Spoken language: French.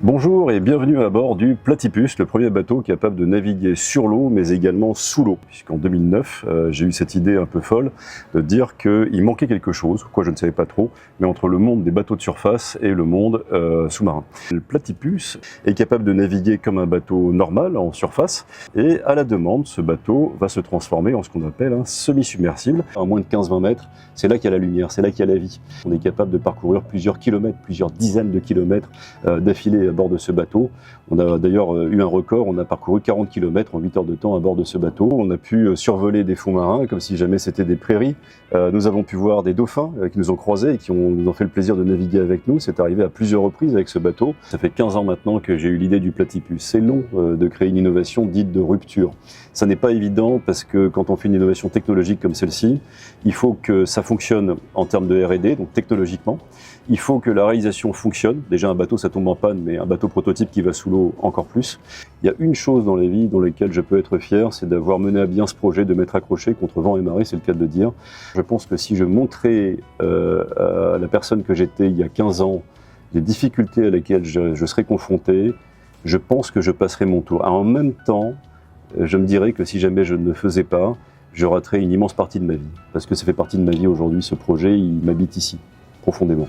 Bonjour et bienvenue à bord du Platypus, le premier bateau capable de naviguer sur l'eau mais également sous l'eau. Puisqu'en 2009, j'ai eu cette idée un peu folle de dire qu'il manquait quelque chose, quoi je ne savais pas trop, mais entre le monde des bateaux de surface et le monde sous-marin. Le Platypus est capable de naviguer comme un bateau normal en surface et à la demande, ce bateau va se transformer en ce qu'on appelle un semi-submersible. À moins de 15-20 mètres, c'est là qu'il y a la lumière, c'est là qu'il y a la vie. On est capable de parcourir plusieurs kilomètres, plusieurs dizaines de kilomètres d'affilée à bord de ce bateau. On a d'ailleurs eu un record, on a parcouru 40 km en 8 heures de temps à bord de ce bateau. On a pu survoler des fonds marins comme si jamais c'était des prairies. Nous avons pu voir des dauphins qui nous ont croisés et qui nous ont fait le plaisir de naviguer avec nous. C'est arrivé à plusieurs reprises avec ce bateau. Ça fait 15 ans maintenant que j'ai eu l'idée du Platypus. C'est long de créer une innovation dite de rupture. Ça n'est pas évident parce que quand on fait une innovation technologique comme celle-ci, il faut que ça fonctionne en termes de R&D, donc technologiquement. Il faut que la réalisation fonctionne. Déjà un bateau ça tombe en panne, mais un bateau prototype qui va sous l'eau encore plus. Il y a une chose dans la vie dans laquelle je peux être fier, c'est d'avoir mené à bien ce projet, de m'être accroché contre vent et marée, c'est le cas de le dire. Je pense que si je montrais à la personne que j'étais il y a 15 ans les difficultés à lesquelles je serais confronté, je pense que je passerais mon tour. En même temps, je me dirais que si jamais je ne le faisais pas, je raterais une immense partie de ma vie. Parce que ça fait partie de ma vie aujourd'hui, ce projet, il m'habite ici, profondément.